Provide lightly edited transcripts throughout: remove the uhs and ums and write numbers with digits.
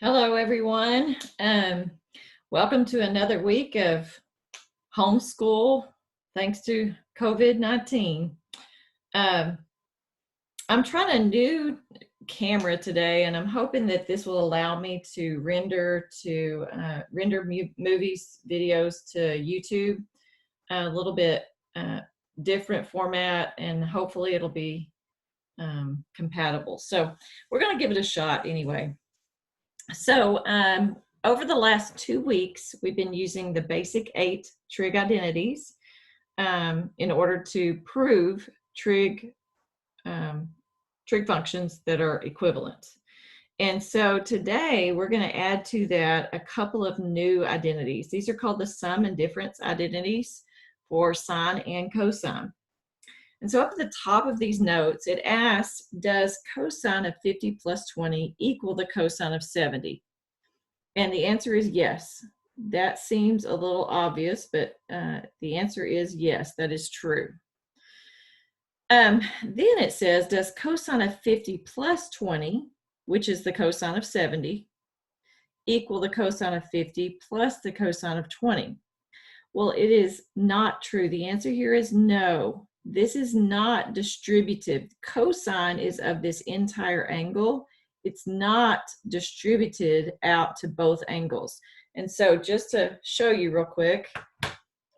Hello, everyone. Welcome to another week of homeschool thanks to COVID-19. Um, I'm trying a new camera today, and I'm hoping that this will allow me to render movies, videos to YouTube, a little bit different format, and hopefully it'll be compatible. So we're going to give it a shot anyway. So over the last 2 weeks, we've been using the basic 8 trig identities in order to prove trig functions that are equivalent. And so today we're going to add to that a couple of new identities. These are called the sum and difference identities for sine and cosine. And so up at the top of these notes, it asks, does cosine of 50 plus 20 equal the cosine of 70? And the answer is yes. That seems a little obvious, but the answer is yes, that is true. Then it says, does cosine of 50 plus 20, which is the cosine of 70, equal the cosine of 50 plus the cosine of 20? Well, it is not true. The answer here is no. This is not distributive. Cosine is of this entire angle. It's not distributed out to both angles. And so just to show you real quick,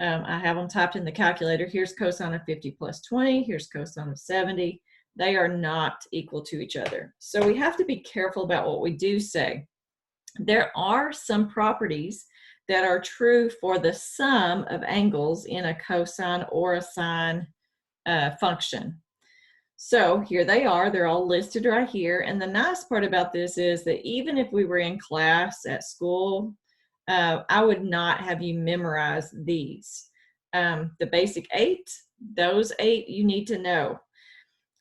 I have them typed in the calculator. Here's cosine of 50 plus 20. Here's cosine of 70. They are not equal to each other. So we have to be careful about what we do say. There are some properties that are true for the sum of angles in a cosine or a sine function. So here they are, they're all listed right here. And the nice part about this is that even if we were in class at school, I would not have you memorize these. The basic 8, those 8 you need to know.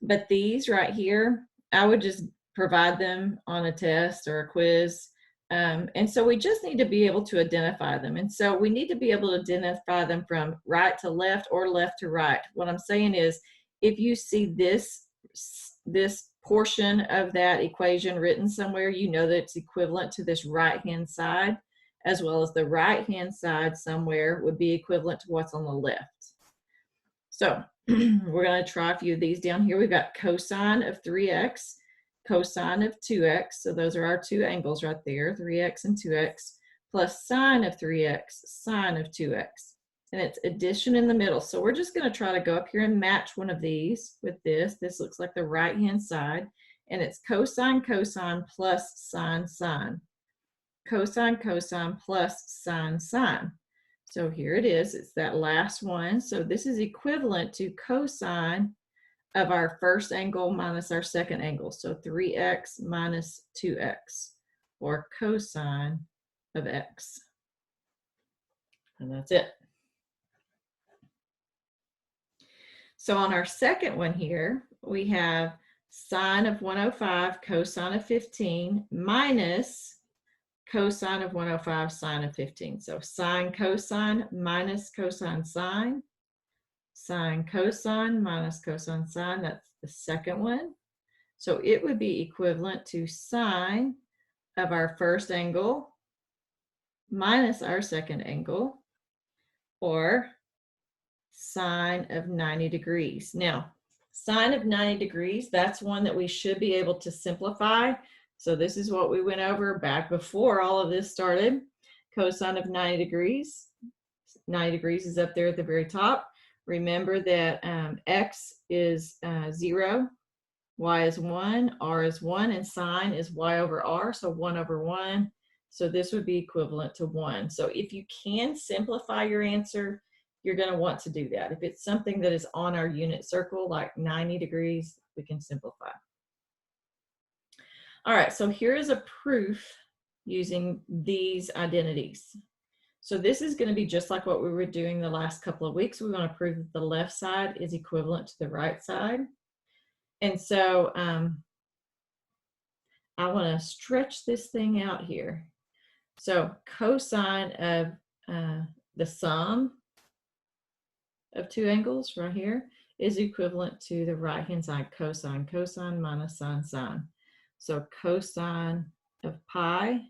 But these right here, I would just provide them on a test or a quiz. And so we just need to be able to identify them. And so we need to be able to identify them from right to left or left to right. What I'm saying is, if you see this portion of that equation written somewhere, you know that it's equivalent to this right-hand side, as well as the right-hand side somewhere would be equivalent to what's on the left. So we're going to try a few of these down here. We've got cosine of 3x, cosine of 2x, so those are our two angles right there, 3x and 2x, plus sine of 3x, sine of 2x. And it's addition in the middle. So we're just going to try to go up here and match one of these with this. This looks like the right-hand side. And it's cosine, cosine plus sine, sine. Cosine, cosine plus sine, sine. So here it is. It's that last one. So this is equivalent to cosine of our first angle minus our second angle. So 3x minus 2x, or cosine of x. And that's it. So on our second one here, we have sine of 105 cosine of 15 minus cosine of 105 sine of 15. So sine cosine minus cosine sine, sine cosine minus cosine sine, that's the second one. So it would be equivalent to sine of our first angle minus our second angle, or sine of 90 degrees. Now, sine of 90 degrees, that's one that we should be able to simplify. So this is what we went over back before all of this started. Cosine of 90 degrees. 90 degrees is up there at the very top. Remember that x is 0, y is 1, r is 1, and sine is y over r, so 1 over 1. So this would be equivalent to 1. So if you can simplify your answer, you're going to want to do that. If it's something that is on our unit circle, like 90 degrees, we can simplify. All right, so here is a proof using these identities. So this is going to be just like what we were doing the last couple of weeks. We want to prove that the left side is equivalent to the right side. And so I want to stretch this thing out here. So cosine of the sum of two angles right here is equivalent to the right-hand side cosine, cosine minus sine, sine. So cosine of pi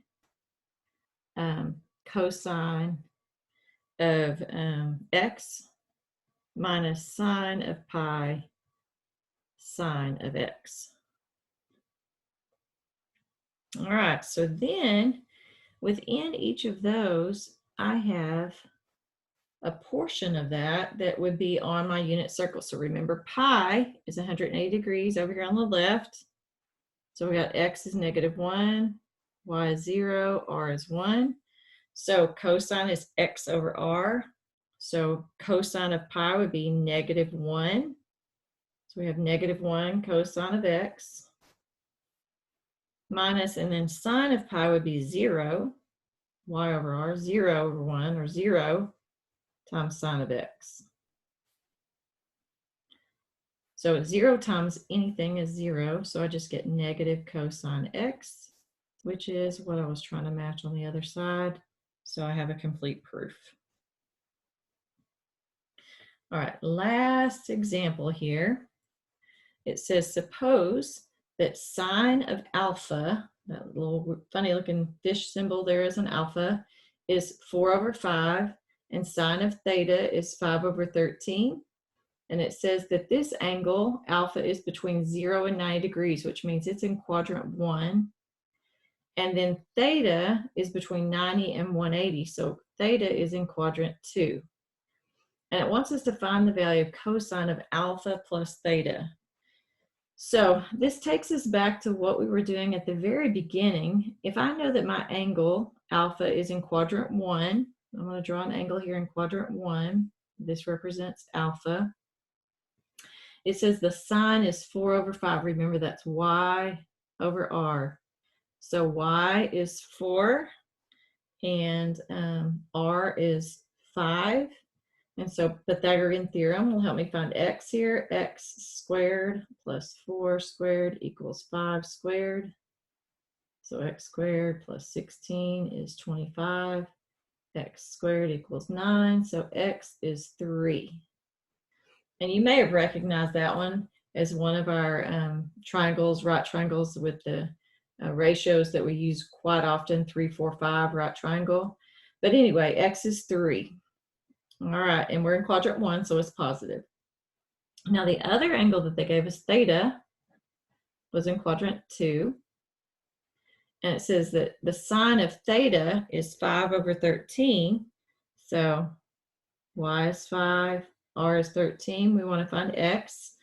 cosine of x minus sine of pi sine of x. All right, so then within each of those, I have a portion of that that would be on my unit circle. So remember, pi is 180 degrees over here on the left. So we got x is -1, y is 0, r is 1. So cosine is x over r. So cosine of pi would be -1. So we have -1 cosine of x minus, and then sine of pi would be 0, y over r, 0 over 1, or 0 times sine of x. So 0 times anything is 0, so I just get negative cosine x, which is what I was trying to match on the other side. So I have a complete proof. All right, last example here. It says, suppose that sine of alpha, that little funny looking fish symbol there is an alpha, is 4/5, and sine of theta is 5/13. And it says that this angle, alpha, is between 0 and 90 degrees, which means it's in quadrant 1. And then theta is between 90 and 180, so theta is in quadrant 2. And it wants us to find the value of cosine of alpha plus theta. So this takes us back to what we were doing at the very beginning. If I know that my angle, alpha, is in quadrant 1, I'm going to draw an angle here in quadrant 1. This represents alpha. It says the sine is 4/5. Remember, that's y over r. So y is 4, and r is 5. And so Pythagorean theorem will help me find x here. X squared plus 4 squared equals 5 squared. So x squared plus 16 is 25. X squared equals 9. So x is 3. And you may have recognized that one as one of our triangles, right triangles with the ratios that we use quite often, 3, 4, 5, right triangle. But anyway, x is 3. All right, and we're in quadrant 1, so it's positive. Now the other angle that they gave us, theta, was in quadrant 2. And it says that the sine of theta is 5/13. So y is 5, r is 13. We want to find x.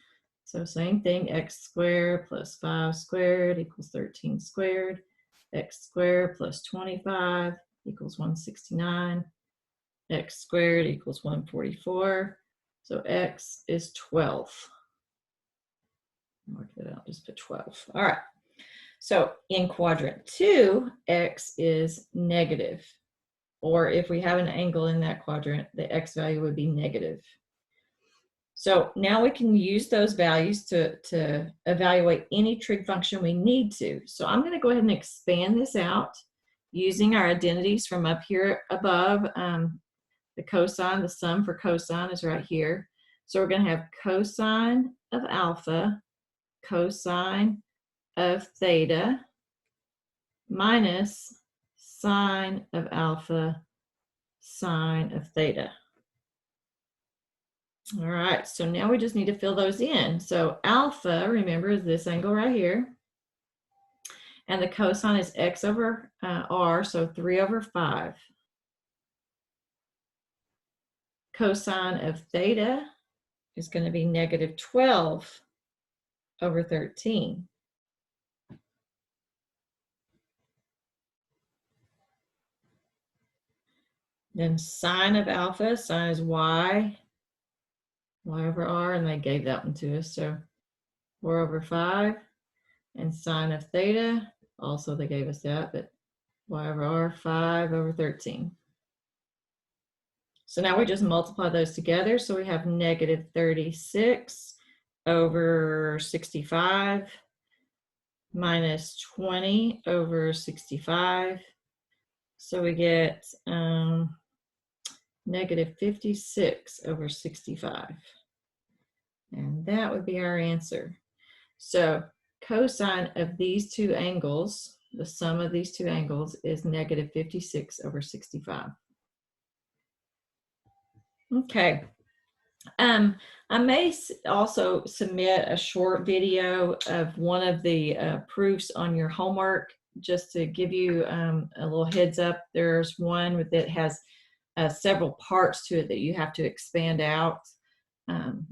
So same thing, x squared plus 5 squared equals 13 squared. X squared plus 25 equals 169. X squared equals 144. So x is 12. Mark that out, just put 12. All right. So in quadrant 2, x is negative. Or if we have an angle in that quadrant, the x value would be negative. So now we can use those values to evaluate any trig function we need to. So I'm going to go ahead and expand this out using our identities from up here above. The cosine, the sum for cosine is right here. So we're going to have cosine of alpha, cosine of theta, minus sine of alpha, sine of theta. All right, so now we just need to fill those in. So alpha, remember, is this angle right here. And the cosine is x over r, so 3/5. Cosine of theta is going to be -12/13. Then sine of alpha, sine is y over r, and they gave that one to us, so 4/5. And sine of theta, also they gave us that, but y over r, 5/13. So now we just multiply those together. So we have -36/65 minus 20/65. So we get -56/65. And that would be our answer. So cosine of these two angles the sum of these two angles is negative 56 over 65. Okay. I may also submit a short video of one of the proofs on your homework, just to give you a little heads up. There's one that has several parts to it that you have to expand out.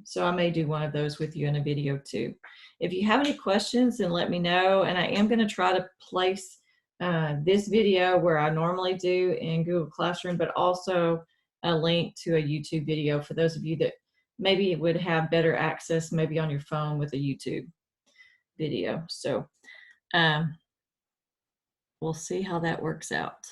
So I may do one of those with you in a video too. If you have any questions, then let me know. And I am going to try to place this video where I normally do in Google Classroom, but also a link to a YouTube video for those of you that maybe would have better access maybe on your phone with a YouTube video. So we'll see how that works out.